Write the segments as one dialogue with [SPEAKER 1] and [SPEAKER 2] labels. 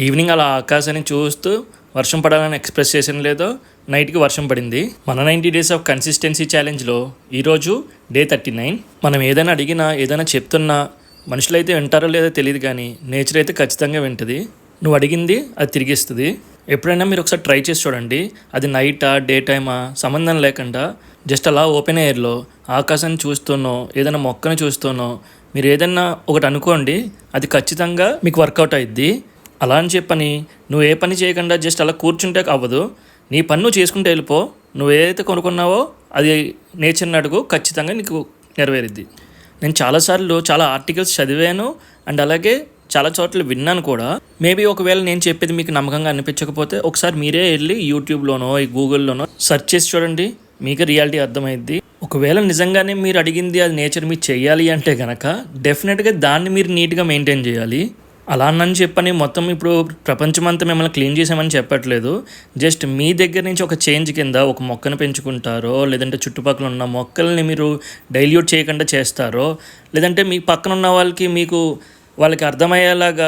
[SPEAKER 1] Evening అలా ఆకాశాన్ని చూస్తూ వర్షం పడాలని ఎక్స్ప్రెస్ చేసిన లేదో నైట్కి వర్షం పడింది. మన 90 డేస్ ఆఫ్ కన్సిస్టెన్సీ ఛాలెంజ్లో ఈరోజు డే 39. మనం ఏదైనా అడిగినా ఏదైనా చెప్తున్నా మనుషులైతే వింటారో లేదో తెలియదు, కానీ నేచర్ అయితే ఖచ్చితంగా వింటుంది. నువ్వు అడిగింది అది తిరిగిస్తుంది. ఎప్పుడైనా మీరు ఒకసారి ట్రై చేసి చూడండి. అది నైటా డే టైమా సంబంధం లేకుండా జస్ట్ అలా ఓపెన్ ఎయిర్లో ఆకాశాన్ని చూస్తూనో ఏదైనా మొక్కను చూస్తూనో మీరు ఏదైనా ఒకటి అనుకోండి, అది ఖచ్చితంగా మీకు వర్కౌట్ అవుద్ది. అలా అని చెప్పని నువ్వు ఏ పని చేయకుండా జస్ట్ అలా కూర్చుంటే అవ్వదు. నీ పని నువ్వు చేసుకుంటే వెళ్ళిపో. నువ్వు ఏదైతే కొనుక్కున్నావో అది నేచర్ని అడుగు, ఖచ్చితంగా నీకు నెరవేరుద్ది. నేను చాలాసార్లు చాలా ఆర్టికల్స్ చదివాను అండ్ అలాగే చాలా చోట్ల విన్నాను కూడా. మేబీ ఒకవేళ నేను చెప్పేది మీకు నమ్మకంగా అనిపించకపోతే ఒకసారి మీరే వెళ్ళి యూట్యూబ్లోనో గూగుల్లోనో సెర్చ్ చేసి చూడండి, మీకు రియాలిటీ అర్థమైద్ది. ఒకవేళ నిజంగానే మీరు అడిగింది అది నేచర్ మీరు చేయాలి అంటే కనుక డెఫినెట్గా దాన్ని మీరు నీట్గా మెయింటైన్ చేయాలి. అలా అని చెప్పని మొత్తం ఇప్పుడు ప్రపంచమంతా మిమ్మల్ని క్లీన్ చేసామని చెప్పట్లేదు. జస్ట్ మీ దగ్గర నుంచి ఒక చేంజ్ కింద ఒక మొక్కను పెంచుకుంటారో, లేదంటే చుట్టుపక్కల ఉన్న మొక్కల్ని మీరు డైల్యూట్ చేయకుండా చేస్తారో, లేదంటే మీ పక్కన ఉన్న వాళ్ళకి అర్థమయ్యేలాగా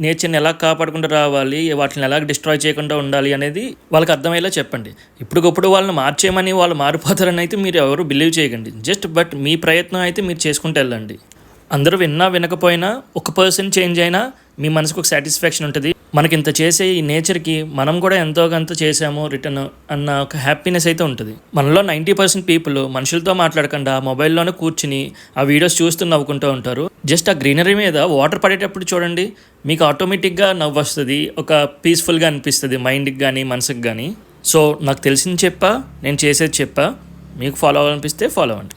[SPEAKER 1] నేచర్ని ఎలా కాపాడుకుంటూ రావాలి, వాటిని ఎలా డిస్ట్రాయ్ చేయకుండా ఉండాలి అనేది వాళ్ళకి అర్థమయ్యేలా చెప్పండి. ఇప్పటికప్పుడు వాళ్ళని మార్చేయమని వాళ్ళు మారిపోతారని అయితే మీరు ఎవరు బిలీవ్ చేయకండి. జస్ట్ బట్ మీ ప్రయత్నం అయితే మీరు చేసుకుంటూ వెళ్ళండి. అందరూ విన్నా వినకపోయినా ఒక పర్సన్ చేంజ్ అయినా మీ మనసుకు ఒక సాటిస్ఫాక్షన్ ఉంటుంది. మనకి ఇంత చేసే ఈ నేచర్కి మనం కూడా ఎంతో కొంత చేసాము రిటర్న్ అన్న ఒక హ్యాపీనెస్ అయితే ఉంటుంది. మనలో 90% పీపుల్ మనుషులతో మాట్లాడకుండా మొబైల్లోనే కూర్చుని ఆ వీడియోస్ చూస్తూ నవ్వుకుంటూ ఉంటారు. జస్ట్ ఆ గ్రీనరీ మీద వాటర్ పడేటప్పుడు చూడండి, మీకు ఆటోమేటిక్గా నవ్వు వస్తుంది, ఒక పీస్ఫుల్గా అనిపిస్తుంది మైండ్కి కానీ మనసుకి కానీ. సో నాకు తెలిసింది చెప్పా, నేను చేసేది చెప్పా, మీకు ఫాలో అవ్వాలనిపిస్తే ఫాలో అవ్వండి.